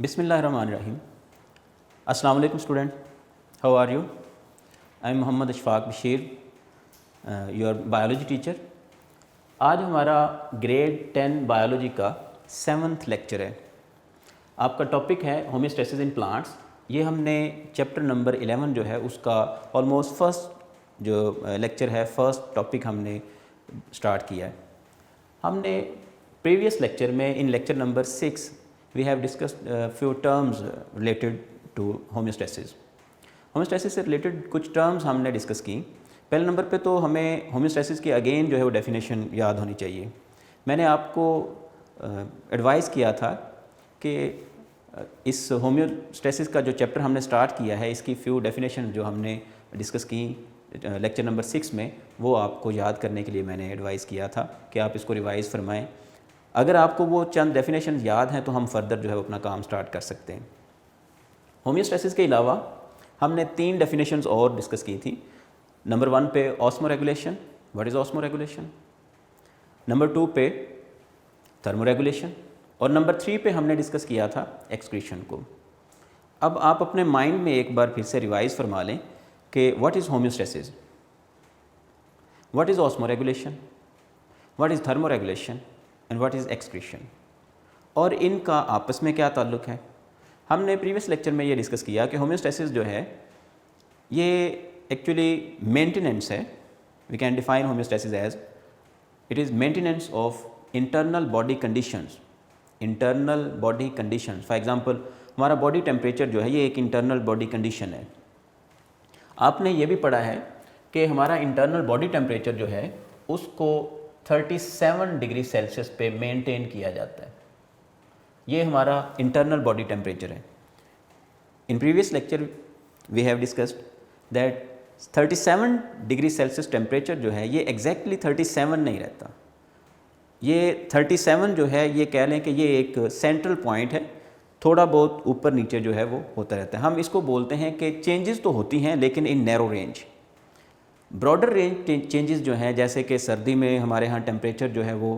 बिस्मिल्लाहिर्रहमानिर्रहीम। अस्सलाम वालेकुम student, how are you? I am Mohammad Ashfaq Bashir, your biology teacher. आज हमारा ग्रेड 10 बायोलॉजी का 7th लेक्चर है। आपका टॉपिक है होमियोस्टेसिस इन प्लांट्स। ये हमने चैप्टर नंबर 11 जो है उसका ऑलमोस्ट फर्स्ट जो लेक्चर है, फर्स्ट टॉपिक हमने स्टार्ट किया है। हमने प्रीवियस लेक्चर में in lecture number 6 we have discussed few terms related to homeostasis। Homeostasis से रिलेटेड कुछ टर्म्स हमने डिस्कस की। पहले नंबर पे तो हमें होमियोस्टेसिस की अगेन जो है वो डेफिनेशन याद होनी चाहिए। मैंने आपको एडवाइस किया था कि इस होमियोस्टेसिस का जो चैप्टर हमने स्टार्ट किया है, इसकी फ्यू डेफिनेशन जो हमने डिस्कस की लेक्चर नंबर 6 में, वो आपको याद करने के लिए मैंने एडवाइस किया था कि आप इसको रिवाइज़ फरमाएं। अगर आपको वो चंद डेफिनेशन याद हैं तो हम फर्दर जो है अपना काम स्टार्ट कर सकते हैं। होमियोस्टेसिस के अलावा हमने 3 डेफिनेशंस और डिस्कस की थी। नंबर 1 पे osmo regulation, what is osmo regulation. Number 2 पे थर्मो रेगुलेशन, और नंबर 3 पे हमने डिस्कस किया था एक्सक्रीशन को। अब आप अपने माइंड में एक बार फिर से रिवाइज फरमा लें कि what is homeostasis, what is osmo regulation, what is thermo regulation and what is excretion, और इनका आपस में क्या ताल्लुक़ है। हमने प्रीवियस लेक्चर में ये डिस्कस किया कि होमियोस्टेसिस जो है ये एक्चुअली मेंटेनेंस है। We can define homeostasis as it is maintenance of internal body conditions. Internal body conditions, for example हमारा बॉडी टेम्परेचर जो है ये एक इंटरनल बॉडी कंडीशन है। आपने ये भी पढ़ा है कि हमारा इंटरनल बॉडी टेम्परेचर जो है उसको 37 डिग्री सेल्सियस पे मेंटेन किया जाता है। ये हमारा इंटरनल बॉडी टेम्परेचर है। In previous lecture we have discussed that 37 degree Celsius temperature जो है ये एग्जैक्टली 37 नहीं रहता। ये 37 जो है ये कह लें कि ये एक सेंट्रल पॉइंट है, थोड़ा बहुत ऊपर नीचे जो है वो होता रहता है। हम इसको बोलते हैं कि चेंजेस तो होती हैं लेकिन इन narrow range. Broader range changes जो हैं, जैसे कि सर्दी में हमारे यहाँ टेम्परेचर जो है वो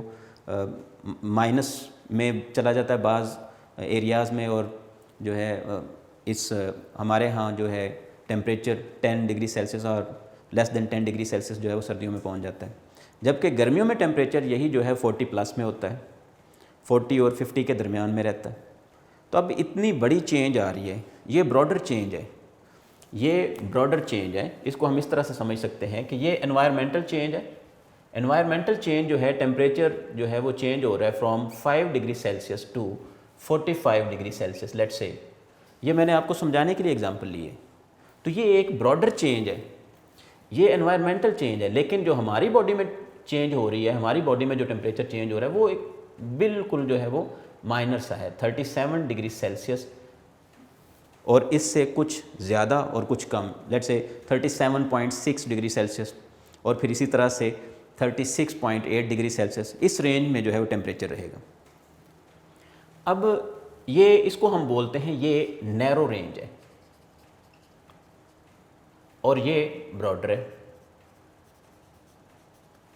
माइनस में चला जाता है बाज़ एरियाज़ में, और जो है इस हमारे यहाँ जो है टेम्परेचर 10 डिग्री सेल्सियस और लेस देन 10 डिग्री सेल्सियस जो है वो सर्दियों में पहुँच जाता है। जबकि गर्मियों में टेम्परेचर यही जो है 40+ में होता है, 40 और 50 के दरमियान में रहता है। तो अब इतनी बड़ी चेंज आ रही है, ये ब्रॉडर चेंज है। ये ब्रॉडर चेंज है, इसको हम इस तरह से समझ सकते हैं कि ये एनवायरमेंटल चेंज है। एनवायरमेंटल चेंज जो है, टेम्परेचर जो है वो चेंज हो रहा है from 5 degree Celsius to 45 degree Celsius, let's say. ये मैंने आपको समझाने के लिए एग्जांपल लिए। तो ये एक ब्रॉडर चेंज है, ये एनवायरमेंटल चेंज है। लेकिन जो हमारी बॉडी में चेंज हो रही है, हमारी बॉडी में जो टेम्परेचर चेंज हो रहा है वो एक बिल्कुल जो है वो माइनर सा है, 37 डिग्री सेल्सियस और इससे कुछ ज़्यादा और कुछ कम, लेट्स से 37.6 डिग्री सेल्सियस, और फिर इसी तरह से 36.8 डिग्री सेल्सियस, इस रेंज में जो है वो टेम्परेचर रहेगा। अब ये इसको हम बोलते हैं ये नैरो रेंज है और ये ब्रॉडर है,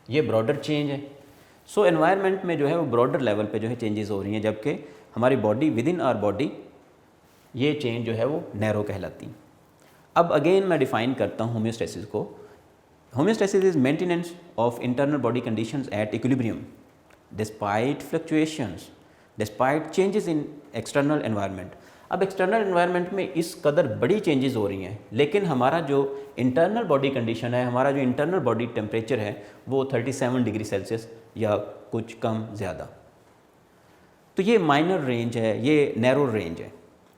ये ब्रॉडर चेंज है। सो एनवायरनमेंट में जो है वो ब्रॉडर लेवल पे जो है चेंजेस हो रही हैं, जबकि हमारी body, within our body, ये चेंज जो है वो नैरो कहलाती। अब अगेन मैं डिफाइन करता हूँ होमियोस्टेसिस को। Homeostasis is maintenance of internal body conditions at equilibrium despite fluctuations, despite changes in external environment. अब एक्सटर्नल एनवायरनमेंट में इस कदर बड़ी चेंजेस हो रही हैं, लेकिन हमारा जो इंटरनल बॉडी कंडीशन है, हमारा जो इंटरनल बॉडी टेम्परेचर है वो 37 डिग्री सेल्सियस या कुछ कम ज़्यादा। तो ये माइनर रेंज है, ये नैरो रेंज है।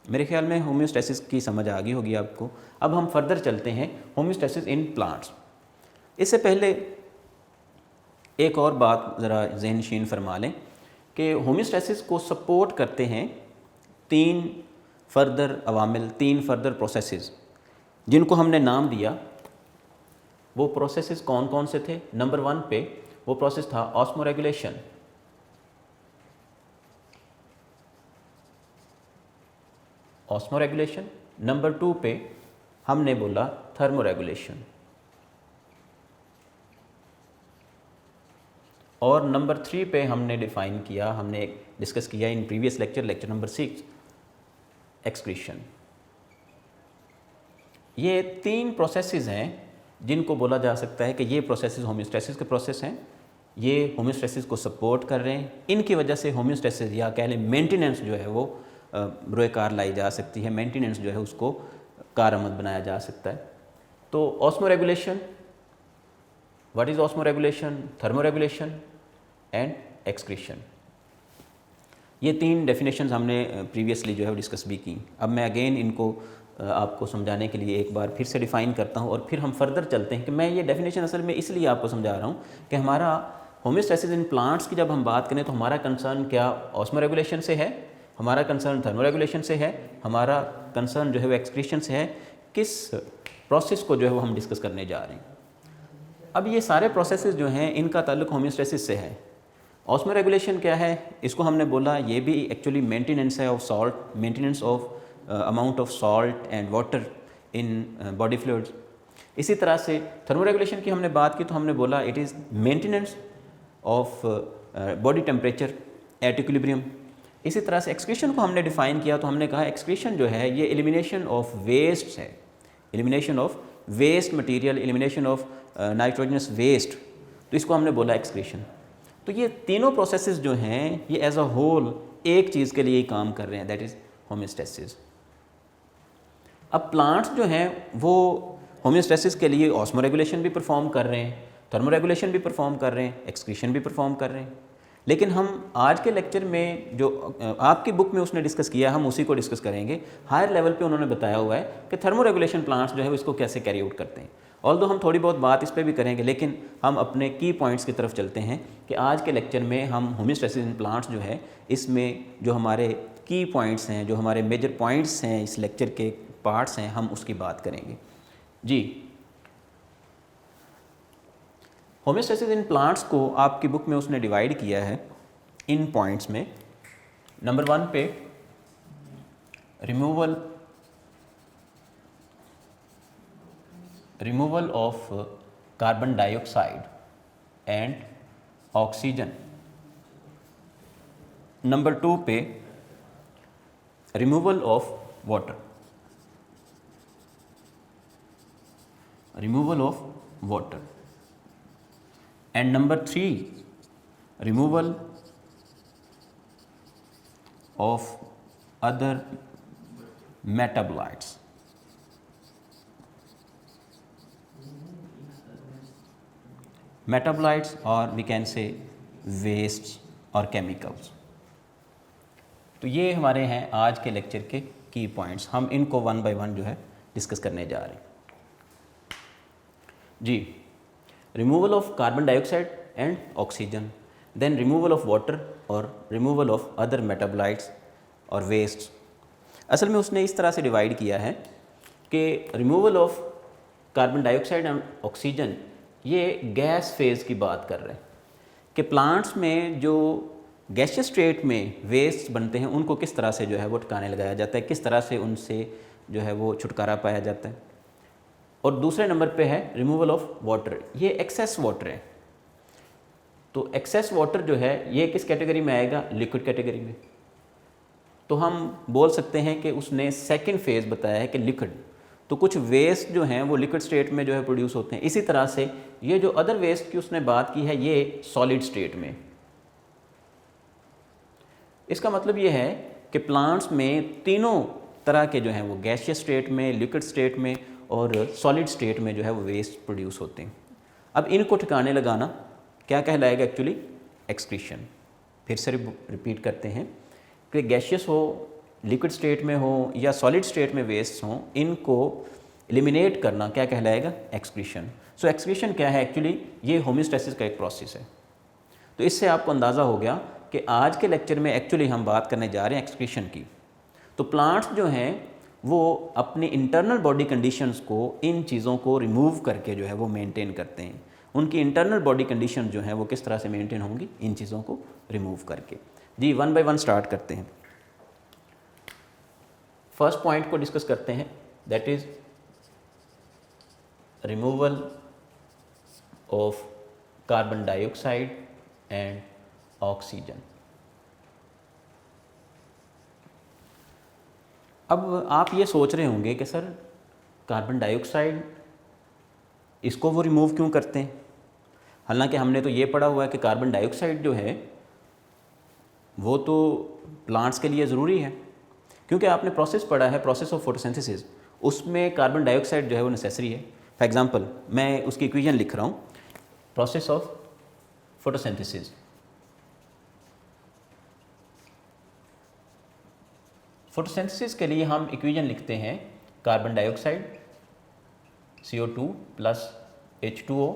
मेरे ख्याल में होमियोस्टेसिस की समझ आ गई होगी आपको। अब हम फर्दर चलते हैं होमियोस्टेसिस इन प्लांट्स। इससे पहले एक और बात ज़रा ज़हनशीन फरमा लें कि होमियोस्टेसिस को सपोर्ट करते हैं 3 फर्दर अवामिल, 3 फर्दर प्रोसेसेस, जिनको हमने नाम दिया। वो प्रोसेसेस कौन कौन से थे? नंबर 1 पे वो प्रोसेस था osmo regulation. Osmo regulation. Number 2 पे हमने बोला थर्मो रेगुलेशन, और नंबर 3 पे हमने डिफाइन किया, हमने डिस्कस किया इन previous lecture, lecture number 6, excretion. ये 3 प्रोसेसेस हैं जिनको बोला जा सकता है कि ये प्रोसेसेस होम्योस्टेसिस के प्रोसेस हैं, ये होम्योस्टेसिस को सपोर्ट कर रहे हैं। इनकी वजह से होम्योस्टेसिस या कह लें मेंटेनेंस जो है वो रोएकार लाई जा सकती है, मेंटेनेंस जो है उसको कारआमद बनाया जा सकता है। तो osmo regulation, what is osmo regulation, thermo regulation and excretion, ये 3 डेफिनेशंस हमने प्रीवियसली जो है डिस्कस भी की। अब मैं अगेन इनको आपको समझाने के लिए एक बार फिर से डिफ़ाइन करता हूँ और फिर हम फर्दर चलते हैं कि मैं ये डेफिनेशन असल में इसलिए आपको समझा रहा हूँ कि हमारा होम्योस्टेसिस इन प्लांट्स की जब हम बात करें तो हमारा कंसर्न क्या ऑस्मो रेगुलेशन से है, हमारा कंसर्न थर्मो रेगुलेशन से है, हमारा कंसर्न जो है वो एक्सक्रीशन से है। किस प्रोसेस को जो है वो हम डिस्कस करने जा रहे हैं। अब ये सारे प्रोसेसेस जो हैं इनका ताल्लुक होम्योस्टेसिस से है। ऑस्मो रेगुलेशन क्या है, इसको हमने बोला ये भी एक्चुअली मेंटेनेंस है of salt, maintenance of amount of salt and water in body fluids. इसी तरह से थर्मो रेगुलेशन की हमने बात की तो हमने बोला it is maintenance of body temperature at equilibrium. इसी तरह से एक्सक्रीशन को हमने डिफ़ाइन किया तो हमने कहा एक्सक्रीशन जो है ये एलिमिनेशन ऑफ वेस्ट है, elimination of waste material, elimination of nitrogenous waste, तो इसको हमने बोला एक्सक्रीशन। तो ये तीनों प्रोसेसेस जो हैं ये एज अ होल एक चीज़ के लिए ही काम कर रहे हैं, दैट इज़ होम्योस्टेसिस। अब प्लांट्स जो हैं वो होम्योस्टेसिस के लिए ऑस्मो रेगुलेशन भी परफॉर्म कर रहे हैं, थर्मो रेगुलेशन भी परफॉर्म कर रहे हैं, एक्सक्रीशन भी परफॉर्म कर रहे हैं। लेकिन हम आज के लेक्चर में जो आपकी बुक में उसने डिस्कस किया हम उसी को डिस्कस करेंगे। हायर लेवल पे उन्होंने बताया हुआ है कि थर्मो रेगुलेशन प्लांट्स जो है वो इसको कैसे कैरी आउट करते हैं। ऑल्दो हम थोड़ी बहुत बात इस पर भी करेंगे, लेकिन हम अपने की पॉइंट्स की तरफ चलते हैं कि आज के लेक्चर में हम होम्योस्टेसिस इन प्लांट्स जो है इसमें जो हमारे की पॉइंट्स हैं, जो हमारे मेजर पॉइंट्स हैं, इस लेक्चर के पार्ट्स हैं, हम उसकी बात करेंगे। जी, होम्योस्टेसिस इन प्लांट्स को आपकी बुक में उसने डिवाइड किया है इन पॉइंट्स में। नंबर 1 पे removal of carbon dioxide and oxygen. Number 2 पे removal of water, removal of water. And number 3 removal of other metabolites. Metabolites or we can say wastes or chemicals. तो ये हमारे हैं आज के लेक्चर के की पॉइंट्स। हम इनको 1 बाय 1 जो है डिस्कस करने जा रहे हैं। जी, removal of carbon dioxide and oxygen, then removal of water और रिमूवल ऑफ अदर मेटाबोलाइट्स और वेस्ट। असल में उसने इस तरह से डिवाइड किया है कि removal of carbon dioxide and oxygen ये गैस फेज़ की बात कर रहे हैं कि प्लांट्स में जो गैसियस स्टेट में वेस्ट बनते हैं उनको किस तरह से जो है वो ठिकाने लगाया जाता है, किस तरह से उनसे जो है वो छुटकारा पाया जाता है। और दूसरे नंबर पे है रिमूवल ऑफ वाटर, ये एक्सेस वाटर है। तो एक्सेस वाटर जो है ये किस कैटेगरी में आएगा, लिक्विड कैटेगरी में। तो हम बोल सकते हैं कि उसने सेकंड फेज़ बताया है कि लिक्विड, तो कुछ वेस्ट जो हैं वो लिक्विड स्टेट में जो है प्रोड्यूस होते हैं। इसी तरह से ये जो अदर वेस्ट की उसने बात की है ये सॉलिड स्टेट में। इसका मतलब ये है कि प्लांट्स में तीनों तरह के जो हैं वो गैसियस स्टेट में, लिक्विड स्टेट में और सॉलिड स्टेट में जो है वो वेस्ट प्रोड्यूस होते हैं। अब इनको ठिकाने लगाना क्या कहलाएगा, एक्चुअली एक्सक्रीशन। फिर से रिपीट करते हैं कि गैसियस हो, लिक्विड स्टेट में हो या सॉलिड स्टेट में वेस्ट हों, इनको एलिमिनेट करना क्या कहलाएगा, एक्सक्रीशन। सो एक्सक्रीशन क्या है, एक्चुअली ये होम्योस्टेसिस का एक प्रोसेस है। तो इससे आपको अंदाज़ा हो गया कि आज के लेक्चर में एक्चुअली हम बात करने जा रहे हैं एक्सक्रीशन की। तो प्लांट्स जो हैं वो अपनी इंटरनल बॉडी कंडीशंस को, इन चीज़ों को रिमूव करके जो है वो मेंटेन करते हैं। उनकी इंटरनल बॉडी कंडीशन जो है वो किस तरह से मेंटेन होंगी, इन चीज़ों को रिमूव करके। जी, 1 बाय 1 स्टार्ट करते हैं। फर्स्ट पॉइंट को डिस्कस करते हैं, that is removal of carbon dioxide and oxygen. अब आप ये सोच रहे होंगे कि सर कार्बन डाइऑक्साइड इसको वो रिमूव क्यों करते हैं? हालांकि हमने तो ये पढ़ा हुआ है कि कार्बन डाइऑक्साइड जो है वो तो प्लांट्स के लिए ज़रूरी है, क्योंकि आपने प्रोसेस पढ़ा है, प्रोसेस ऑफ फोटोसिंथेसिस, उसमें कार्बन डाइऑक्साइड जो है वो नेसेसरी है। फॉर एग्जांपल मैं उसकी इक्वेशन लिख रहा हूँ, प्रोसेस ऑफ फोटोसिंथेसिस। फोटोसिंथेसिस के लिए हम इक्वेशन लिखते हैं carbon dioxide CO2 plus H2O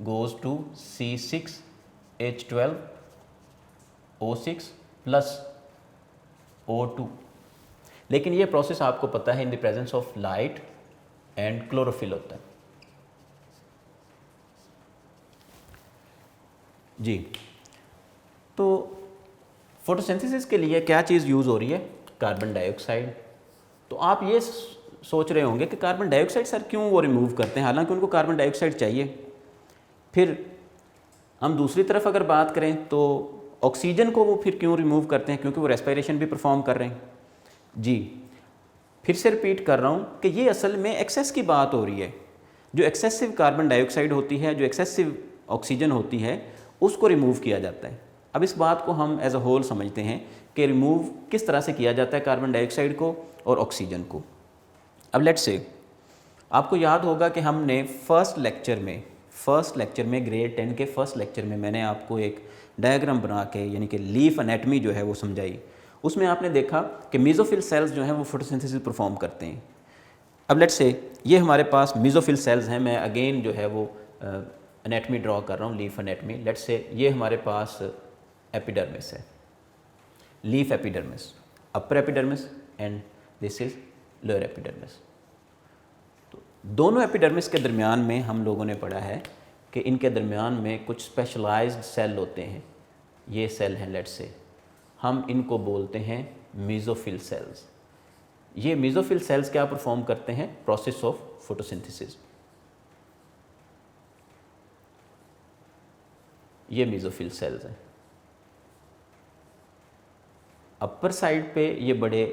goes to C6H12O6 plus O2। लेकिन ये प्रोसेस आपको पता है in the presence of light and chlorophyll होता है जी। तो फोटोसिंथेसिस के लिए क्या चीज़ यूज़ हो रही है? Carbon dioxide. तो आप ये सोच रहे होंगे कि कार्बन डाइऑक्साइड सर क्यों वो रिमूव करते हैं, हालांकि उनको कार्बन डाइऑक्साइड चाहिए। फिर हम दूसरी तरफ अगर बात करें तो ऑक्सीजन को वो फिर क्यों रिमूव करते हैं? क्योंकि वो रेस्पिरेशन भी परफॉर्म कर रहे हैं जी। फिर से रिपीट कर रहा हूँ कि ये असल में एक्सेस की बात हो रही है। जो एक्सेसिव कार्बन डाइऑक्साइड होती है, जो एक्सेसिव ऑक्सीजन होती है, उसको रिमूव किया जाता है। अब इस बात को हम एज अ होल समझते हैं कि रिमूव किस तरह से किया जाता है कार्बन डाइऑक्साइड को और ऑक्सीजन को। अब लेट्स से आपको याद होगा कि हमने फर्स्ट लेक्चर में ग्रेड 10 के फर्स्ट लेक्चर में मैंने आपको एक डायग्राम बना के यानी कि लीफ एनाटमी जो है वो समझाई। उसमें आपने देखा कि मेसोफिल सेल्स जो हैं वो फोटोसिंथेसिस परफॉर्म करते हैं। अब लेट्स से ये हमारे पास मेसोफिल सेल्स हैं। मैं अगेन जो है वो एनाटमी ड्रॉ कर रहा हूँ, लीफ एनाटमी। लेट्स से ये हमारे पास एपिडर्मिस है, leaf epidermis, upper epidermis and this is lower epidermis. तो दोनों एपिडर्मिस के दरमियान में हम लोगों ने पढ़ा है कि इनके दरमियान में कुछ स्पेशलाइज्ड सेल होते हैं। ये सेल हैं, लेट्स से हम इनको बोलते हैं मेसोफिल सेल्स। ये मेसोफिल सेल्स क्या परफॉर्म करते हैं? Process of photosynthesis. ये मेसोफिल सेल्स हैं। अपर साइड पे ये बड़े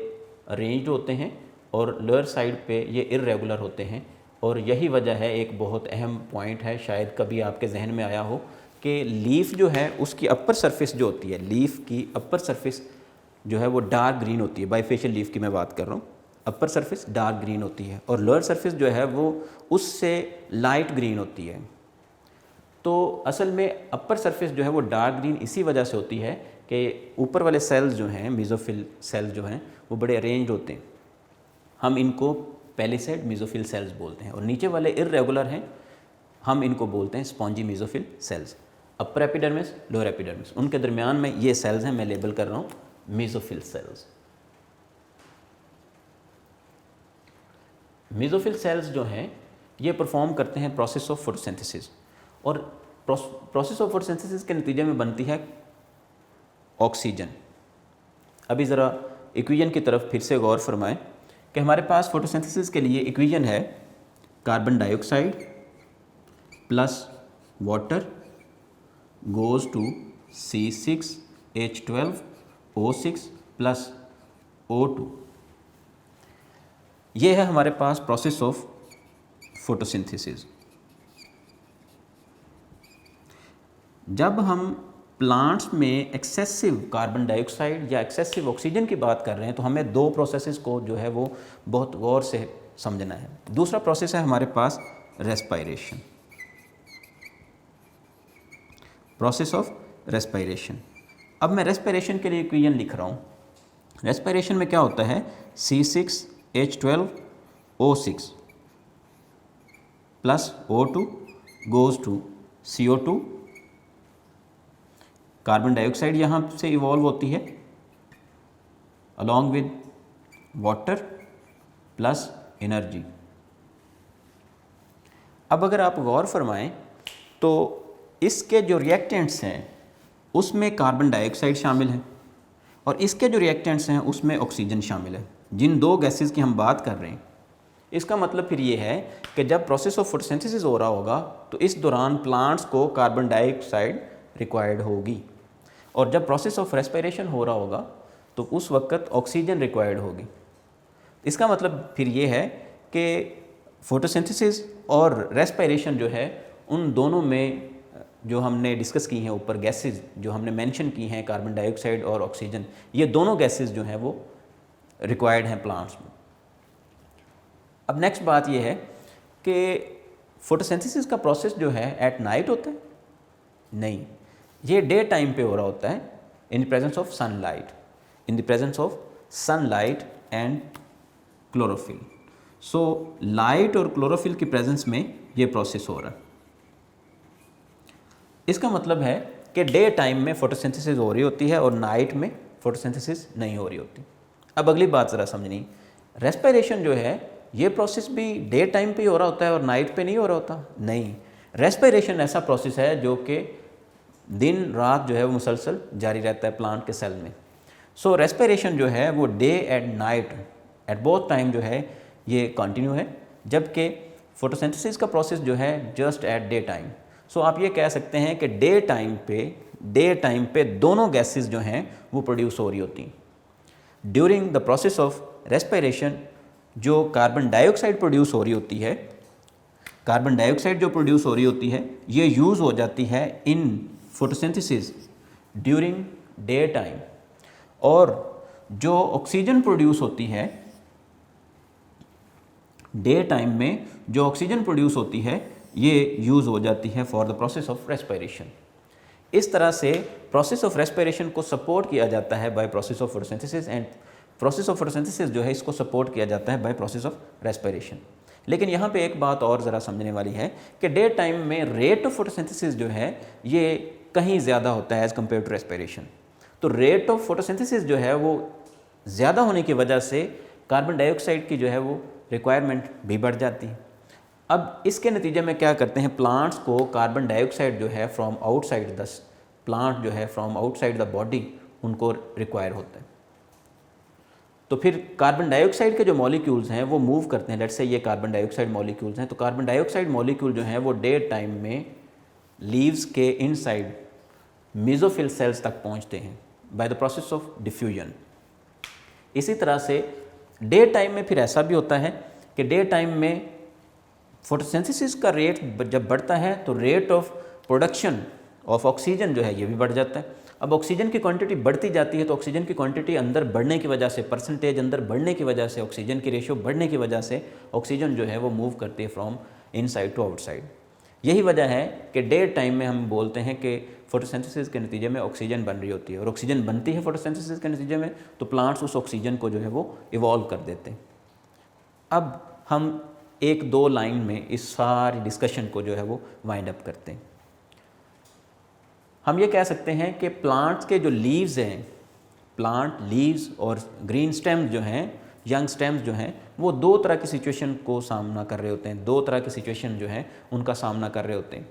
अरेंज्ड होते हैं और लोअर साइड पे ये इर्रेगुलर होते हैं। और यही वजह है, एक बहुत अहम पॉइंट है, शायद कभी आपके जहन में आया हो कि लीफ जो है उसकी अपर सरफेस जो होती है, लीफ की अपर सरफेस जो है वो डार्क ग्रीन होती है। बाइफेशियल लीफ की मैं बात कर रहा हूँ। अपर सरफेस डार्क ग्रीन होती है और लोअर सरफेस जो है वो उससे लाइट ग्रीन होती है। तो असल में अपर सरफेस जो है वो डार्क ग्रीन इसी वजह से होती है कि ऊपर वाले सेल्स जो हैं, मेसोफिल सेल्स जो हैं, वो बड़े अरेंज होते हैं। हम इनको पैलिसेड मेसोफिल सेल्स बोलते हैं। और नीचे वाले इर्रेगुलर हैं, हम इनको बोलते हैं spongy mesophyll cells. Upper epidermis, lower epidermis, उनके दरमियान में ये सेल्स हैं, मैं लेबल कर रहा हूँ मेसोफिल सेल्स। मेसोफिल सेल्स जो हैं ये परफॉर्म करते हैं प्रोसेस ऑफ फोटोसिंथेसिस। और प्रोसेस ऑफ फोटोसिंथेसिस के नतीजे में बनती है ऑक्सीजन। अभी ज़रा इक्वेशन की तरफ फिर से गौर फरमाएं कि हमारे पास फोटोसिंथेसिस के लिए इक्वेशन है carbon dioxide plus water goes to C6H12O6 plus O2। ये है हमारे पास प्रोसेस ऑफ फोटोसिंथेसिस। जब हम प्लांट्स में एक्सेसिव कार्बन डाइऑक्साइड या एक्सेसिव ऑक्सीजन की बात कर रहे हैं तो हमें दो प्रोसेसेस को जो है वो बहुत गौर से समझना है। दूसरा प्रोसेस है हमारे पास रेस्पिरेशन, प्रोसेस ऑफ रेस्पिरेशन। अब मैं रेस्पिरेशन के लिए इक्वेशन लिख रहा हूँ। रेस्पिरेशन में क्या होता है? C6H12O6 plus O2 goes to CO2। Carbon dioxide यहाँ से इवॉल्व होती है along with water plus energy. अब अगर आप गौर फरमाएं तो इसके जो रिएक्टेंट्स हैं उसमें कार्बन डाइऑक्साइड शामिल है और इसके जो रिएक्टेंट्स हैं उसमें ऑक्सीजन शामिल है। जिन दो गैसेस की हम बात कर रहे हैं, इसका मतलब फिर ये है कि जब प्रोसेस ऑफ फोटोसिंथेसिस हो रहा होगा तो इस दौरान प्लांट्स को कार्बन डाइऑक्साइड रिक्वायर्ड होगी और जब प्रोसेस ऑफ रेस्पिरेशन हो रहा होगा तो उस वक्त ऑक्सीजन रिक्वायर्ड होगी। इसका मतलब फिर ये है कि फोटोसिंथेसिस और रेस्पिरेशन जो है उन दोनों में जो हमने डिस्कस की हैं ऊपर गैसेस जो हमने मेंशन की हैं, कार्बन डाइऑक्साइड और ऑक्सीजन, ये दोनों गैसेस जो हैं वो रिक्वायर्ड हैं प्लांट्स में। अब नेक्स्ट बात ये है कि फोटोसिंथेसिस का प्रोसेस जो है एट नाइट होता है? नहीं, ये डे टाइम पे हो रहा होता है in the presence of sunlight, in the presence of sunlight and chlorophyll. So light और क्लोरोफिल की प्रेजेंस में ये प्रोसेस हो रहा है। इसका मतलब है कि डे टाइम में फोटोसिंथेसिस हो रही होती है और नाइट में फोटोसिंथेसिस नहीं हो रही होती। अब अगली बात ज़रा समझनी, रेस्पिरेशन जो है ये प्रोसेस भी डे टाइम पे ही हो रहा होता है और नाइट पे नहीं हो रहा होता? नहीं, रेस्पिरेशन ऐसा प्रोसेस है जो कि दिन रात जो है वो मुसलसल जारी रहता है प्लांट के सेल में। सो रेस्पिरेशन जो है वो day and night at both time जो है ये कंटिन्यू है, जबकि फोटोसिंथेसिस का प्रोसेस जो है जस्ट एट डे टाइम। सो आप ये कह सकते हैं कि डे टाइम पे दोनों गैसेस जो हैं वो प्रोड्यूस हो रही होती हैं। During the process of respiration जो कार्बन डाइऑक्साइड प्रोड्यूस हो रही होती है, कार्बन डाइऑक्साइड जो प्रोड्यूस हो रही होती है ये यूज़ हो जाती है in photosynthesis during day time, और जो ऑक्सीजन प्रोड्यूस होती है डे टाइम में, जो ऑक्सीजन प्रोड्यूस होती है ये यूज़ हो जाती है for the process of respiration. इस तरह से प्रोसेस ऑफ रेस्पिरेशन को सपोर्ट किया जाता है by process of photosynthesis, and process of photosynthesis जो है इसको सपोर्ट किया जाता है बाय प्रोसेस ऑफ रेस्पिरेशन। लेकिन यहाँ पे एक बात और ज़रा समझने वाली है कि डे टाइम में रेट ऑफ फोटोसिंथेसिस जो है ये कहीं ज़्यादा होता है एज़ कम्पेयर टू रेस्पिरेशन। तो रेट ऑफ फोटोसिंथेसिस जो है वो ज़्यादा होने की वजह से कार्बन डाइऑक्साइड की जो है वो रिक्वायरमेंट भी बढ़ जाती है। अब इसके नतीजे में क्या करते हैं, प्लांट्स को कार्बन डाइऑक्साइड जो है फ्रॉम आउटसाइड द प्लांट जो है फ्रॉम आउटसाइड द बॉडी उनको रिक्वायर होता है। तो फिर कार्बन डाइऑक्साइड के जो मॉलिक्यूल्स हैं वो मूव करते हैं, लेट्स से ये कार्बन डाइऑक्साइड मॉलिक्यूल्स हैं, तो कार्बन डाइऑक्साइड मॉलिक्यूल जो हैं वो डे टाइम में लीव्स के इनसाइड मेसोफिल सेल्स तक पहुंचते हैं by the process of diffusion. इसी तरह से डे टाइम में फिर ऐसा भी होता है कि डे टाइम में फोटोसिंथेसिस का रेट जब बढ़ता है तो rate of production of oxygen जो है ये भी बढ़ जाता है। अब ऑक्सीजन की क्वांटिटी बढ़ती जाती है तो ऑक्सीजन की क्वांटिटी अंदर बढ़ने की वजह से, परसेंटेज अंदर बढ़ने की वजह से, ऑक्सीजन की रेशियो बढ़ने की वजह से ऑक्सीजन जो है वो मूव करती है फ्रॉम इनसाइड टू आउटसाइड। यही वजह है कि डे टाइम में हम बोलते हैं कि फोटोसिंथेसिस के नतीजे में ऑक्सीजन बन रही होती है, और ऑक्सीजन बनती है फोटोसिंथेसिस के नतीजे में तो प्लांट्स उस ऑक्सीजन को जो है वो इवॉल्व कर देते हैं। अब हम एक दो लाइन में इस सारी डिस्कशन को जो है वो वाइंड अप करते हैं। हम ये कह सकते हैं कि प्लांट्स के जो लीव्स हैं, प्लांट लीव्स और ग्रीन स्टेम्स जो हैं, यंग स्टेम्स जो हैं, वो दो तरह की सिचुएशन को सामना कर रहे होते हैं, दो तरह की सिचुएशन जो है उनका सामना कर रहे होते हैं।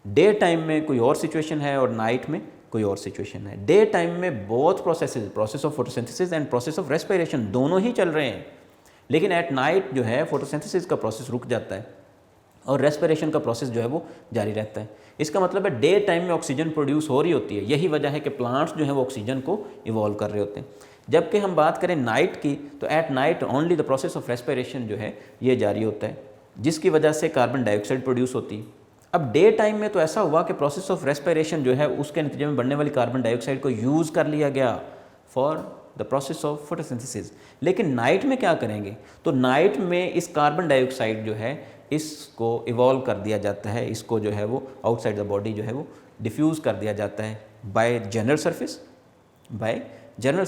डे टाइम में कोई और सिचुएशन है और नाइट में कोई और सिचुएशन है। डे टाइम में both processes, process of photosynthesis and process of respiration दोनों ही चल रहे हैं, लेकिन एट नाइट जो है फोटोसिंथेसिस का प्रोसेस रुक जाता है और रेस्पिरेशन का प्रोसेस जो है वो जारी रहता है। इसका मतलब है डे टाइम में ऑक्सीजन प्रोड्यूस हो रही होती है, यही वजह है कि प्लांट्स जो है वो ऑक्सीजन को इवॉल्व कर रहे होते हैं। जबकि हम बात करें नाइट की तो at night only the process of respiration जो है ये जारी होता है, जिसकी वजह से कार्बन डाइऑक्साइड प्रोड्यूस होती है। अब डे टाइम में तो ऐसा हुआ कि प्रोसेस ऑफ रेस्पिरेशन जो है उसके नतीजे में बढ़ने वाली कार्बन डाइऑक्साइड को यूज़ कर लिया गया for the process of photosynthesis. लेकिन नाइट में क्या करेंगे, तो नाइट में इस कार्बन डाइऑक्साइड जो है इसको इवॉल्व कर दिया जाता है, इसको जो है वो आउटसाइड द बॉडी जो है वो डिफ्यूज़ कर दिया जाता है bye general surface, general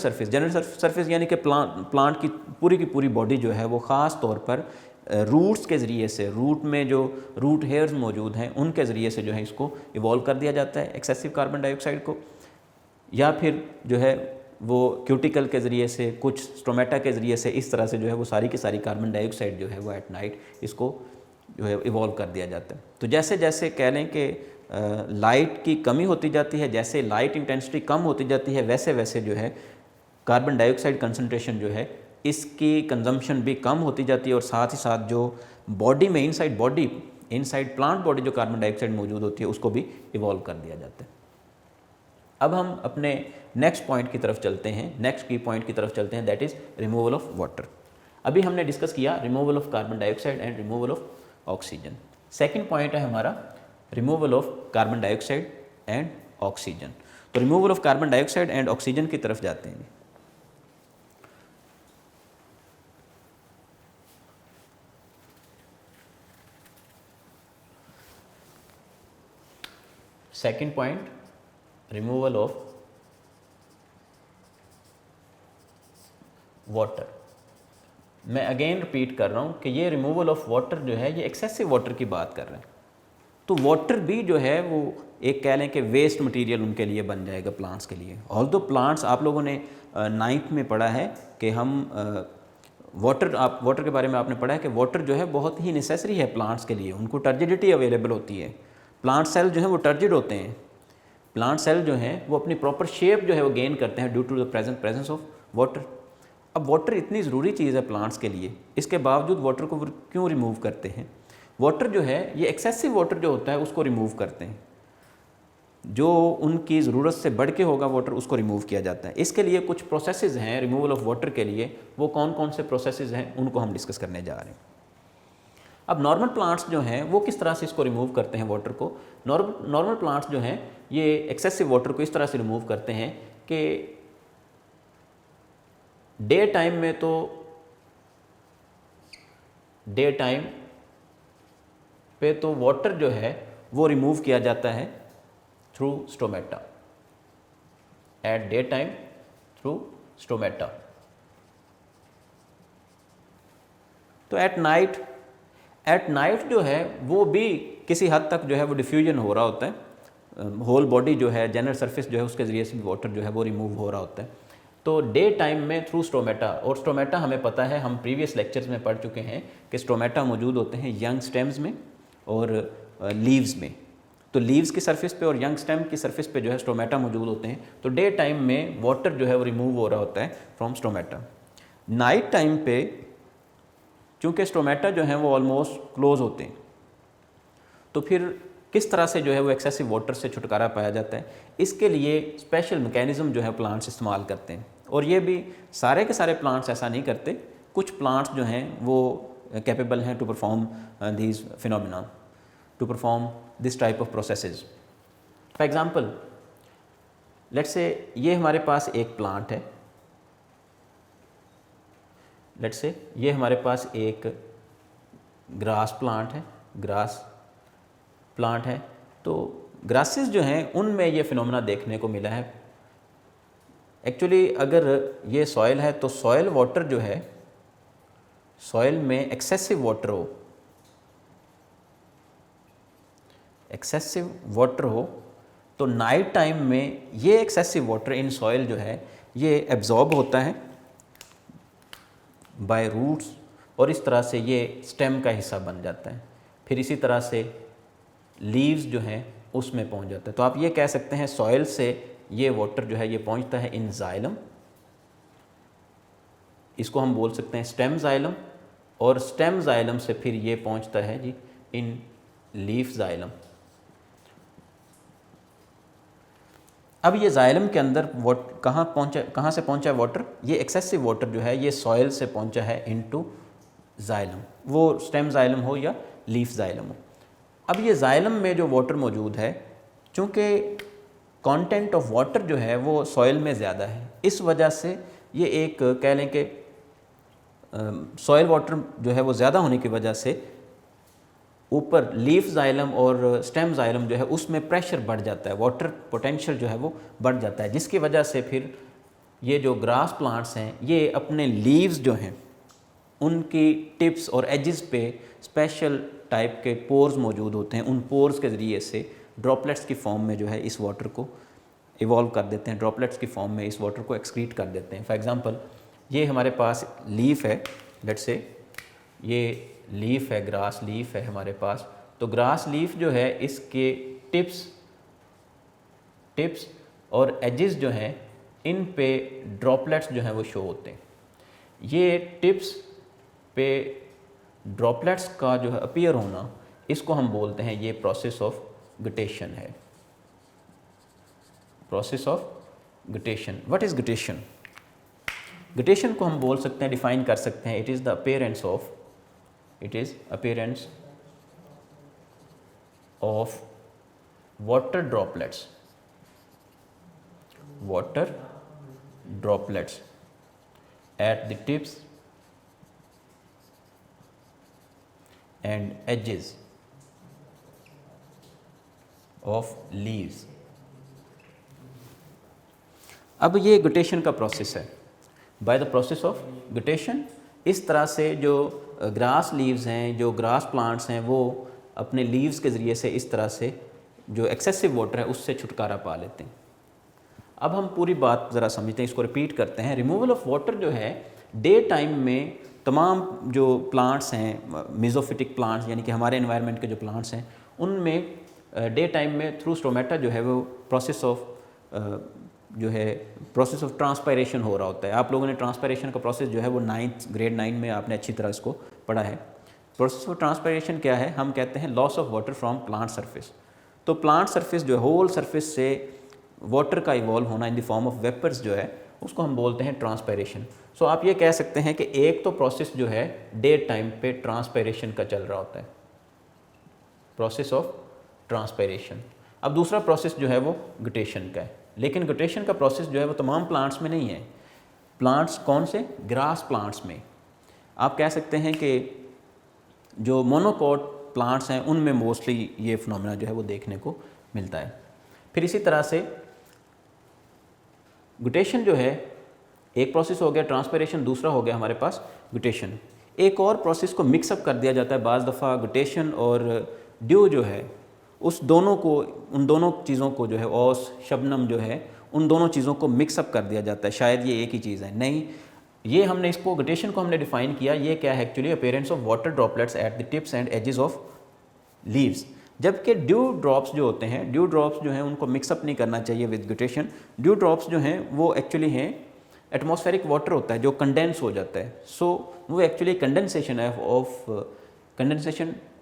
surface यानी कि प्लांट की पूरी बॉडी जो है वो ख़ास तौर पर रूट्स के ज़रिए से, रूट में जो रूट हेयर्स मौजूद हैं उनके ज़रिए से जो है इसको इवॉल्व कर दिया जाता है एक्सेसिव कार्बन डाइऑक्साइड को, या फिर जो है वो क्यूटिकल के ज़रिए से, कुछ स्टोमेटा के ज़रिए से, इस तरह से जो है वो सारी की सारी कार्बन डाइऑक्साइड जो है वो एट नाइट इसको जो है इवॉल्व कर दिया जाता है। तो जैसे जैसे कह लें कि लाइट की कमी होती जाती है, जैसे लाइट इंटेंसिटी कम होती जाती है, वैसे वैसे जो है कार्बन डाइऑक्साइड कंसनट्रेशन जो है इसकी कंजम्पशन भी कम होती जाती है, और साथ ही साथ जो बॉडी में इनसाइड प्लांट बॉडी जो कार्बन डाइऑक्साइड मौजूद होती है उसको भी इवॉल्व कर दिया जाता है। अब हम अपने नेक्स्ट पॉइंट की तरफ चलते हैं, नेक्स्ट की पॉइंट की तरफ चलते हैं, that is removal of water. अभी हमने डिस्कस किया removal of carbon dioxide and removal of oxygen. Second point है हमारा removal of carbon dioxide and oxygen. तो removal of carbon dioxide and oxygen की तरफ जाते हैं। Second point removal of water. मैं अगेन रिपीट कर रहा हूँ कि ये रिमूवल ऑफ वाटर जो है ये एक्सेसिव वाटर की बात कर रहे हैं। तो वाटर भी जो है वो एक कह लें कि वेस्ट मटेरियल उनके लिए बन जाएगा प्लांट्स के लिए। ऑल्दो प्लांट्स आप लोगों ने 9th में पढ़ा है कि हम वाटर के बारे में आपने पढ़ा है कि वाटर जो है बहुत ही नेसेसरी है प्लांट्स के लिए, उनको टर्जिडिटी अवेलेबल होती है। प्लांट सेल जो है वो टर्जिड होते हैं। प्लांट सेल जो हैं वो अपनी प्रॉपर शेप जो है वो गेन करते हैं due to the presence of water. अब वाटर इतनी ज़रूरी चीज़ है प्लांट्स के लिए, इसके बावजूद वाटर को क्यों रिमूव करते हैं? वाटर जो है ये एक्सेसिव वाटर जो होता है उसको रिमूव करते हैं, जो उनकी ज़रूरत से बढ़ के होगा वाटर उसको रिमूव किया जाता है। इसके लिए कुछ प्रोसेसेस हैं रिमूवल ऑफ वाटर के लिए, वो कौन कौन से प्रोसेसेस हैं उनको हम डिस्कस करने जा रहे हैं। अब नॉर्मल प्लांट्स जो हैं वो किस तरह से इसको रिमूव करते हैं वाटर को? नॉर्मल प्लांट्स जो हैं ये एक्सेसिव वाटर को इस तरह से रिमूव करते हैं कि डे टाइम में तो डे टाइम पे तो वाटर जो है वो रिमूव किया जाता है through stomata, at day time through stomata. तो एट नाइट जो है वो भी किसी हद तक जो है वो डिफ्यूजन हो रहा होता है, होल बॉडी जो है जनरल सरफेस जो है उसके ज़रिए से भी वाटर जो है वो रिमूव हो रहा होता है। तो डे टाइम में थ्रू स्टोमेटा, और स्टोमेटा हमें पता है, हम प्रीवियस लेक्चर्स में पढ़ चुके हैं कि स्टोमेटा मौजूद होते हैं यंग स्टेम्स में और लीव्स में। तो लीव्स की सरफेस पे और यंग स्टेम की सरफेस पे जो है स्टोमेटा मौजूद होते हैं। तो डे टाइम में वाटर जो है वो रिमूव हो रहा होता है फ्रॉम स्टोमेटा। नाइट टाइम पे चूँकि स्टोमेटा जो है वो ऑलमोस्ट क्लोज होते हैं, तो फिर किस तरह से जो है वो एक्सेसिव वाटर से छुटकारा पाया जाता है? इसके लिए स्पेशल मैकेनिज़्म जो है प्लांट्स इस्तेमाल करते हैं, और ये भी सारे के सारे प्लांट्स ऐसा नहीं करते। कुछ प्लांट्स जो हैं वो कैपेबल हैं to perform these phenomena, to perform this type of processes. For example let's say ये हमारे पास एक प्लांट है, लेट्स से ये हमारे पास एक ग्रास प्लांट है। तो ग्रासेस जो हैं उनमें ये फिनोमेना देखने को मिला है। एक्चुअली अगर ये सॉइल है तो सॉइल वाटर जो है, सॉइल में एक्सेसिव वाटर हो तो नाइट टाइम में ये एक्सेसिव वाटर इन सॉइल जो है ये एब्जॉर्ब होता है बाय रूट्स, और इस तरह से ये स्टेम का हिस्सा बन जाता है। फिर इसी तरह से लीव्स जो हैं उसमें पहुंच जाता है। तो आप ये कह सकते हैं सॉइल से ये वाटर जो है ये पहुंचता है इन जाइलम, इसको हम बोल सकते हैं स्टेम जाइलम, और स्टेम जाइलम से फिर ये पहुंचता है जी इन लीफ जाइलम। अब ये जाइलम के अंदर कहाँ से पहुंचा है वाटर? ये एक्सेसिव वाटर जो है ये सॉइल से पहुंचा है इनटू जाइलम, वो स्टेम जाइलम हो या लीफ जाइलम हो। अब ये जाइलम में जो वाटर मौजूद है, चूँकि कंटेंट ऑफ वाटर जो है वो सॉइल में ज़्यादा है, इस वजह से ये एक कह लें कि सॉइल वाटर जो है वो ज़्यादा होने की वजह से ऊपर लीफ जाइलम और स्टेम जाइलम जो है उसमें प्रेशर बढ़ जाता है, वाटर पोटेंशियल जो है वो बढ़ जाता है, जिसकी वजह से फिर ये जो ग्रास प्लांट्स हैं ये अपने लीव्स जो हैं उनकी टिप्स और एजेस पे स्पेशल टाइप के पोर्स मौजूद होते हैं। उन पोर्स के ज़रिए से ड्रॉपलेट्स की फॉर्म में जो है इस वाटर को इवॉल्व कर देते हैं, ड्रॉपलेट्स की फॉर्म में इस वाटर को एक्सक्रीट कर देते हैं। फॉर एग्जांपल ये हमारे पास लीफ है, लेट्स से ये लीफ है, ग्रास लीफ है हमारे पास। तो ग्रास लीफ जो है इसके टिप्स और एजेस जो हैं इन पे ड्रॉपलेट्स जो हैं वो शो होते हैं। ये टिप्स पे ड्रॉपलेट्स का जो है अपीयर होना, इसको हम बोलते हैं ये प्रोसेस ऑफ गटेशन है। Process of guttation. What is guttation? Guttation को हम बोल सकते हैं, डिफाइन कर सकते हैं, it is the appearance of water droplets at the tips and edges of leaves. अब ये गुटेशन का प्रोसेस है। बाय द प्रोसेस ऑफ गुटेशन इस तरह से जो ग्रास लीव्स हैं, जो ग्रास प्लांट्स हैं, वो अपने लीव्स के ज़रिए से इस तरह से जो एक्सेसिव वाटर है उससे छुटकारा पा लेते हैं। अब हम पूरी बात ज़रा समझते हैं, इसको रिपीट करते हैं। रिमूवल ऑफ वाटर जो है डे टाइम में तमाम जो प्लांट्स हैं, मेसोफिटिक प्लांट्स यानी कि हमारे एनवायरनमेंट के जो प्लांट्स हैं, उनमें डे टाइम में थ्रू स्टोमेटा जो है वो प्रोसेस ऑफ ट्रांसपायरेशन हो रहा होता है। आप लोगों ने ट्रांसपायरेशन का प्रोसेस जो है वो ग्रेड 9 में आपने अच्छी तरह इसको पढ़ा है। प्रोसेस ऑफ ट्रांसपायरेशन क्या है? हम कहते हैं loss of water from plant surface. तो प्लांट सरफेस जो होल सरफेस से वाटर का इवॉल्व होना in the form of vapours जो है उसको हम बोलते हैं ट्रांसपायरेशन। सो आप ये कह सकते हैं कि एक तो प्रोसेस जो है डे टाइम पे ट्रांसपायरेशन का चल रहा होता है, प्रोसेस ऑफ ट्रांसपायरेशन। अब दूसरा प्रोसेस जो है वो गुटेशन का है, लेकिन गुटेशन का प्रोसेस जो है वो तमाम प्लांट्स में नहीं है। प्लांट्स कौन से? ग्रास प्लांट्स में। आप कह सकते हैं कि जो मोनोकोट प्लांट्स हैं उनमें मोस्टली ये फिनोमेना जो है वो देखने को मिलता है। फिर इसी तरह से गुटेशन जो है एक प्रोसेस हो गया, ट्रांसपायरेशन दूसरा हो गया हमारे पास गुटेशन। एक और प्रोसेस को मिक्सअप कर दिया जाता है बाज़ दफ़ा, गुटेशन और ड्यू जो है उन दोनों चीज़ों को जो है ओस शबनम जो है उन दोनों चीज़ों को मिक्सअप कर दिया जाता है। शायद ये एक ही चीज़ है, नहीं, ये हमने इसको गुटेशन को हमने डिफ़ाइन किया, ये क्या है actually appearance of water droplets at the tips and edges of leaves. जबकि ड्यू ड्रॉप्स जो होते हैं, ड्यू ड्रॉप्स जो हैं उनको मिक्सअप नहीं करना चाहिए विद गुटेशन। ड्यू ड्रॉप्स जो हैं वो एक्चुअली हैं एटमॉस्फेरिक वाटर होता है जो कंडेंस हो जाता है। सो वो actually condensation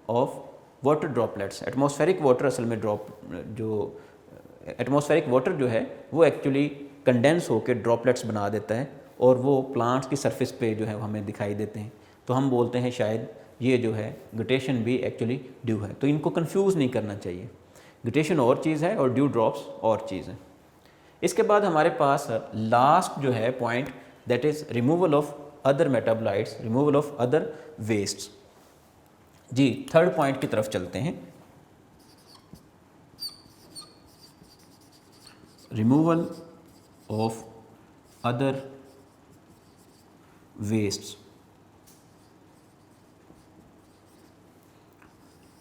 of water droplets. Atmospheric water असल में एटमॉस्फेरिक वाटर जो है वो एक्चुअली कंडेंस होकर ड्रॉपलेट्स बना देता है और वो प्लांट्स की सरफेस पे जो है हमें दिखाई देते हैं। तो हम बोलते हैं शायद ये जो है गुटेशन भी एक्चुअली ड्यू है। तो इनको कंफ्यूज नहीं करना चाहिए, गुटेशन और चीज़ है और ड्यू ड्रॉप्स और चीज़ है। इसके बाद हमारे पास लास्ट जो है point, that is removal of other metabolites, removal of other wastes. जी, थर्ड पॉइंट की तरफ चलते हैं, removal of other wastes.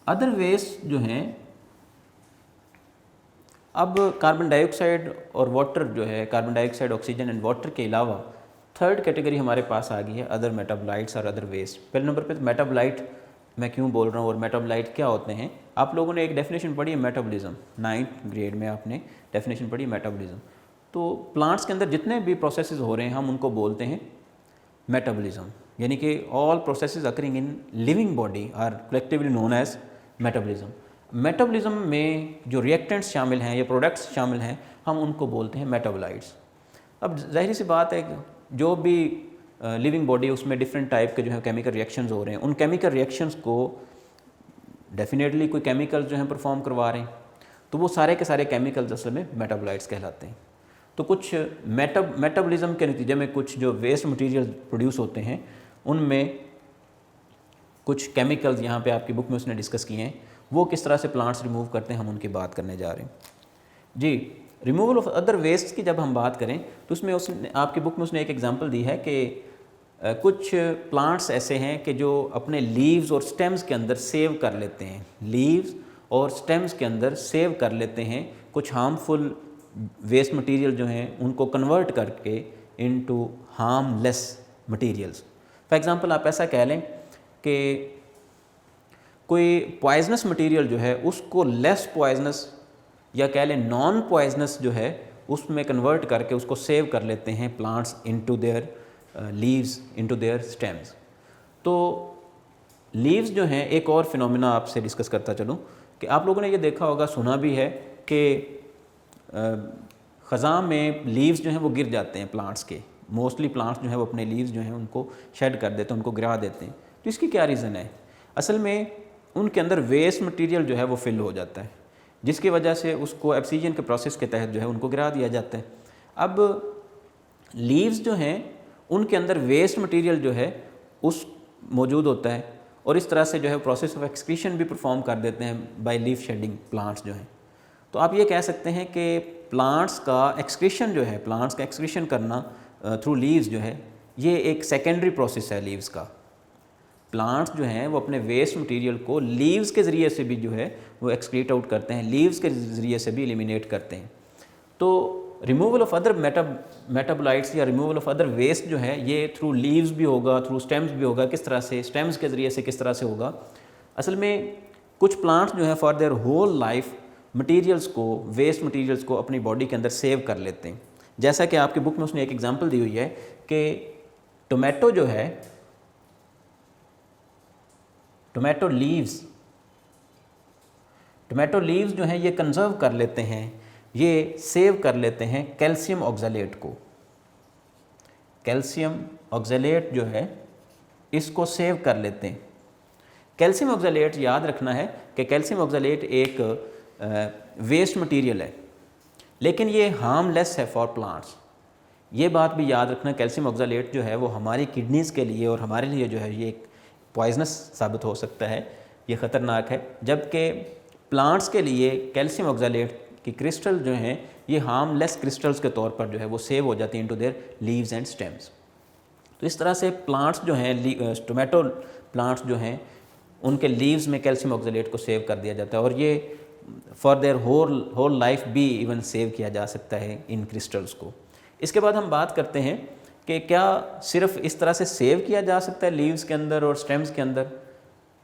Other waste जो हैं, अब कार्बन डाइऑक्साइड और वाटर जो है, carbon dioxide, oxygen and water के अलावा थर्ड कैटेगरी हमारे पास आ गई है अदर मेटाबोलाइट्स और अदर वेस्ट। पहले नंबर पे तो मेटाबोलाइट मैं क्यों बोल रहा हूँ और मेटाबोलाइट क्या होते हैं। आप लोगों ने एक डेफिनेशन पढ़ी है मेटाबॉलिज्म, 9th ग्रेड में आपने डेफिनेशन पढ़ी है मेटाबॉलिज्म। तो प्लांट्स के अंदर जितने भी प्रोसेसेस हो रहे हैं हम उनको बोलते हैं मेटाबॉलिज्म, यानी कि all processes occurring in living body are collectively known as metabolism. Metabolism में जो रिएक्टेंट्स शामिल हैं या प्रोडक्ट्स शामिल हैं हम उनको बोलते हैं मेटाबोलाइट्स। अब जाहिर सी बात है कि जो भी लिविंग बॉडी उसमें डिफरेंट टाइप के जो है केमिकल रिएक्शंस हो रहे हैं, उन केमिकल रिएक्शंस को डेफिनेटली कोई केमिकल जो है परफॉर्म करवा रहे हैं, तो वो सारे के सारे केमिकल्स असल में मेटाबोलाइट्स कहलाते हैं। तो कुछ मेटाबॉलिज्म के नतीजे में कुछ जो वेस्ट मटेरियल प्रोड्यूस होते हैं उनमें कुछ केमिकल्स यहाँ पे आपकी बुक में उसने डिस्कस किए हैं, वो किस तरह से प्लांट्स रिमूव करते हैं हम उनकी बात करने जा रहे हैं। जी, रिमूवल ऑफ अदर वेस्ट की जब हम बात करें तो उसमें उसने आपकी बुक में उसने एक एग्जांपल दी है कि कुछ प्लांट्स ऐसे हैं कि जो अपने लीव्स और स्टेम्स के अंदर सेव कर लेते हैं, लीव्स और स्टेम्स के अंदर सेव कर लेते हैं कुछ हार्मफुल वेस्ट मटेरियल जो हैं उनको कन्वर्ट करके into harmless materials. For example आप ऐसा कह लें कि कोई पॉइजनस मटेरियल जो है उसको लेस पॉइजनस या कह लें नॉन पॉइजनस जो है उसमें कन्वर्ट करके उसको सेव कर लेते हैं plants into their leaves, into their stems. तो लीव्स जो हैं, एक और फिनोमिना आपसे डिस्कस करता चलूँ कि आप लोगों ने ये देखा होगा, सुना भी है कि ख़ज़ां में लीव्स जो हैं वो गिर जाते हैं प्लांट्स के, मोस्टली प्लांट्स जो है वो अपने लीव्स जो हैं उनको शेड कर देते हैं, उनको गिरा देते हैं। तो इसकी क्या रीज़न है? असल में उनके अंदर वेस्ट मटेरियल जो है वो फिल हो जाता है, जिसकी वजह से उसको एब्सीजन के प्रोसेस के तहत जो है उनको गिरा दिया जाता है। अब लीव्स जो हैं उनके अंदर वेस्ट मटेरियल जो है उस मौजूद होता है और इस तरह से जो है प्रोसेस ऑफ एक्सक्रीशन भी परफॉर्म कर देते हैं बाय लीफ शेडिंग प्लांट्स जो हैं। तो आप ये कह सकते हैं कि प्लांट्स का एक्सक्रीशन जो है, प्लांट्स का एक्सक्रीशन करना थ्रू लीव्स जो है ये एक सेकेंडरी प्रोसेस है लीव्स का। प्लांट्स जो हैं वो अपने वेस्ट मटेरियल को लीव्स के ज़रिए से भी जो है वो एक्सक्रीट आउट करते हैं, लीव्स के ज़रिए से भी एलिमिनेट करते हैं। तो रिमूवल ऑफ अदर मेटाबोलाइट्स या रिमूवल ऑफ अदर वेस्ट जो है ये थ्रू लीव्स भी होगा, थ्रू स्टेम्स भी होगा। किस तरह से? स्टेम्स के ज़रिए से किस तरह से होगा? असल में कुछ प्लांट्स जो हैं for their whole life materials को, वेस्ट मटेरियल्स को अपनी बॉडी के अंदर सेव कर लेते हैं। जैसा कि आपके बुक में उसने एक एग्जांपल दी हुई है कि टोमेटो जो है, टोमेटो लीव्स जो हैं ये कंजर्व कर लेते हैं, ये सेव कर लेते हैं कैल्शियम ऑक्सैलेट को। कैल्शियम ऑक्सैलेट जो है इसको सेव कर लेते हैं। कैल्शियम ऑक्सैलेट याद रखना है कि कैल्शियम ऑक्सैलेट एक वेस्ट मटेरियल है, लेकिन ये हार्मलेस है फॉर प्लांट्स। ये बात भी याद रखना, कैल्शियम ऑक्सैलेट जो है वो हमारी किडनीज़ के लिए और हमारे लिए जो है ये एक पॉइजनस साबित हो सकता है, ये ख़तरनाक है। जबकि प्लांट्स के लिए कैल्शियम ऑक्सैलेट की क्रिस्टल जो हैं ये हार्मलेस क्रिस्टल्स के तौर पर जो है वो सेव हो जाती हैं into their leaves and stems. तो इस तरह से प्लांट्स जो हैं, टोमेटो प्लांट्स जो हैं उनके लीव्स में कैल्शियम ऑक्सैलेट को सेव कर दिया जाता है और ये फॉर देयर होल लाइफ भी इवन सेव किया जा सकता है इन क्रिस्टल्स को। इसके बाद हम बात करते हैं कि क्या सिर्फ इस तरह से सेव किया जा सकता है लीव्स के अंदर और स्टेम्स के अंदर?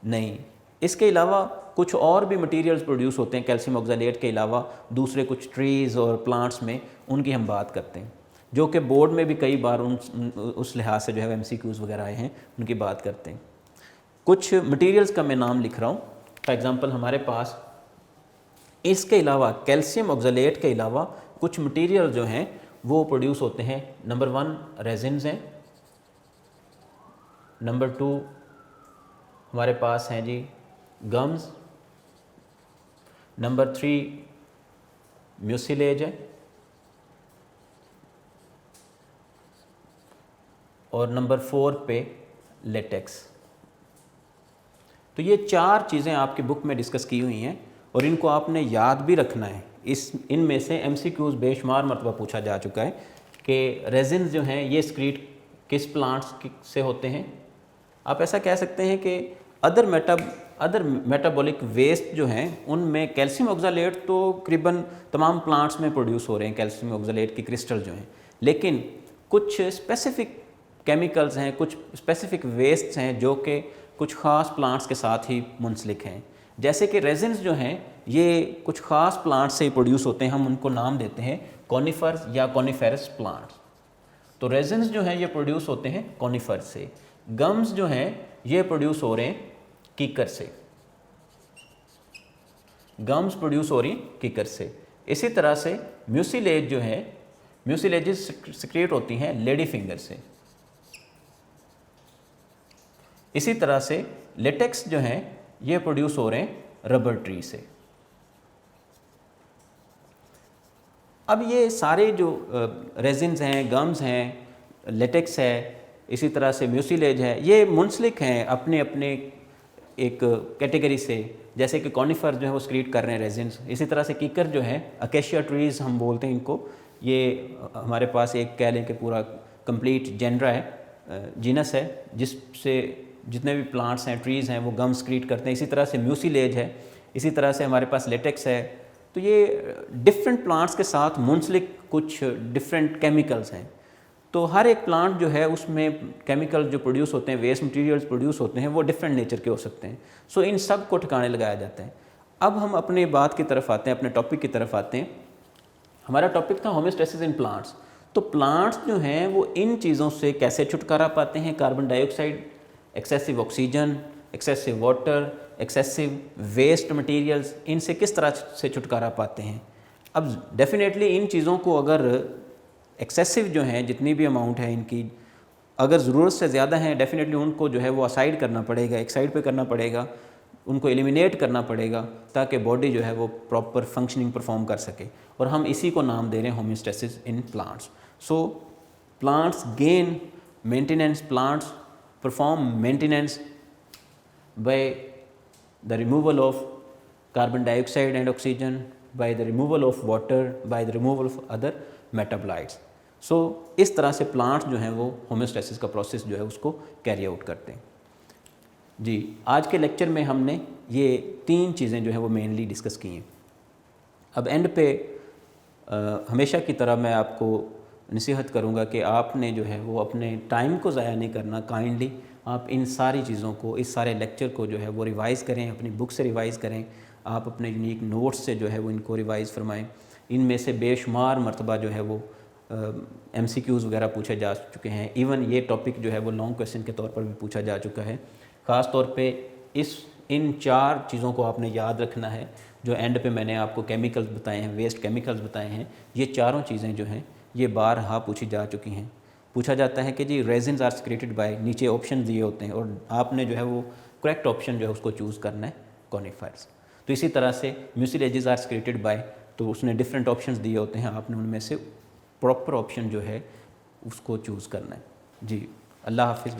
नहीं, इसके अलावा कुछ और भी मटेरियल्स प्रोड्यूस होते हैं कैल्शियम ऑक्सैलेट के अलावा दूसरे कुछ ट्रीज़ और प्लांट्स में, उनकी हम बात करते हैं, जो कि बोर्ड में भी कई बार उस लिहाज से जो है MCQs वगैरह आए हैं, उनकी बात करते हैं। कुछ मटेरियल्स का मैं नाम लिख रहा हूँ। फॉर एग्ज़ाम्पल हमारे पास इसके अलावा, कैल्शियम ऑक्सैलेट के अलावा कुछ मटेरियल जो हैं वो प्रोड्यूस होते हैं। नंबर 1 रेजिन्स हैं, नंबर 2 हमारे पास हैं जी गम्स, नंबर 3 म्यूसिलेज है और नंबर 4 पे लेटेक्स। तो ये 4 चीज़ें आपकी बुक में डिस्कस की हुई हैं और इनको आपने याद भी रखना है। इनमें से MCQs बेशुमार मरतबा पूछा जा चुका है कि रेजिन्स जो हैं ये सक्रीट किस प्लांट्स से होते हैं। आप ऐसा कह सकते हैं कि अदर मेटाबॉलिक वेस्ट जो हैं उनमें कैल्शियम ऑक्सैलेट तो करीबन तमाम प्लांट्स में प्रोड्यूस हो रहे हैं, कैल्शियम ऑक्सैलेट की क्रिस्टल जो हैं, लेकिन कुछ स्पेसिफिक केमिकल्स हैं, कुछ स्पेसिफिक वेस्ट्स हैं जो कि कुछ ख़ास प्लांट्स के साथ ही मुंसलिक हैं। जैसे कि रेजिन्स जो हैं ये कुछ ख़ास प्लांट्स से ही प्रोड्यूस होते हैं, हम उनको नाम देते हैं कॉनिफर्स या कॉनिफेरस प्लांट्स। तो रेजिन्स जो हैं ये प्रोड्यूस होते हैं कॉनिफर से। गम्स जो हैं ये प्रोड्यूस हो रहे हैं कीकर से, गम्स प्रोड्यूस हो रही हैं कीकर से। इसी तरह से म्यूसिलेज जो है, म्यूसिलेजेस सिक्रेट होती हैं लेडी फिंगर से। इसी तरह से लेटेक्स जो हैं ये प्रोड्यूस हो रहे हैं रबर ट्री से। अब ये सारे जो रेजिन्स हैं, गम्स हैं, लेटेक्स है, इसी तरह से म्यूसिलेज है, ये मुंसलिक हैं अपने अपने एक कैटेगरी से। जैसे कि कॉनिफर जो है वो सक्रीट कर रहे हैं रेजिन्स, इसी तरह से कीकर जो है, अकेशिया ट्रीज़ हम बोलते हैं इनको, ये हमारे पास एक कह लें कि पूरा कंप्लीट जेनरा है, जीनस है, जिससे जितने भी प्लांट्स हैं, ट्रीज़ हैं, वो गम सक्रीट करते हैं। इसी तरह से म्यूसिलेज है, इसी तरह से हमारे पास लेटेक्स है। तो ये डिफरेंट प्लांट्स के साथ मुंसलिक कुछ डिफरेंट केमिकल्स हैं। तो हर एक प्लांट जो है उसमें केमिकल जो प्रोड्यूस होते हैं, वेस्ट मटेरियल्स प्रोड्यूस होते हैं, वो डिफरेंट नेचर के हो सकते हैं। सो इन सब को ठिकाने लगाया जाता है। अब हम अपने बात की तरफ आते हैं, अपने टॉपिक की तरफ आते हैं। हमारा टॉपिक था होमियोस्टेसिस इन प्लांट्स। तो प्लांट्स जो हैं वो इन चीज़ों से कैसे छुटकारा पाते हैं? Carbon dioxide, excessive oxygen, excessive water, excessive waste materials, इनसे किस तरह से छुटकारा पाते हैं? अब डेफिनेटली इन चीज़ों को अगर एक्सेसिव जो हैं जितनी भी अमाउंट है इनकी, अगर ज़रूरत से ज़्यादा हैं डेफिनेटली उनको जो है वो असाइड करना पड़ेगा, एक साइड पे करना पड़ेगा, उनको एलिमिनेट करना पड़ेगा ताकि बॉडी जो है वो प्रॉपर फंक्शनिंग परफॉर्म कर सके। और हम इसी को नाम दे रहे हैं homeostasis in plants. So plants gain maintenance, plants perform maintenance by the removal of carbon dioxide and oxygen, by the removal of water, by the removal of other metabolites. So इस तरह से प्लांट्स जो हैं वो homeostasis का process जो है उसको कैरी आउट करते हैं। जी, आज के लेक्चर में हमने ये 3 चीज़ें जो है वो मेनली डिस्कस की हैं। अब एंड पे हमेशा की तरह मैं आपको नसीहत करूँगा कि आपने जो है वो अपने टाइम को ज़ाया नहीं करना। काइंडली आप इन सारी चीज़ों को, इस सारे लेक्चर को जो है वो रिवाइज़ करें, अपनी बुक से रिवाइज़ करें, आप अपने यूनिक नोट्स से जो है वो इनको रिवाइज़ फरमाएं। इनमें से बेशुमार मरतबा जो है वो MCQs वगैरह पूछे जा चुके हैं। इवन ये टॉपिक जो है वो लॉन्ग क्वेश्चन के तौर पर भी पूछा जा चुका है। ख़ास तौर पे इन 4 चीज़ों को आपने याद रखना है जो एंड पे मैंने आपको केमिकल्स बताए हैं, वेस्ट केमिकल्स बताए हैं। ये चारों चीज़ें जो हैं ये बारहा पूछी जा चुकी हैं। पूछा जाता है कि जी रेजिन्स आर सिक्रेटेड बाय, नीचे ऑप्शन दिए होते हैं और आपने जो है वो करेक्ट ऑप्शन जो है उसको चूज़ करना है, कॉनिफर्स। तो इसी तरह से म्यूसिलेजेस आर सिक्रेटेड बाय, तो उसने डिफरेंट ऑप्शंस दिए होते हैं, आपने उनमें से प्रॉपर ऑप्शन जो है उसको चूज़ करना है। जी, अल्लाह हाफिज़।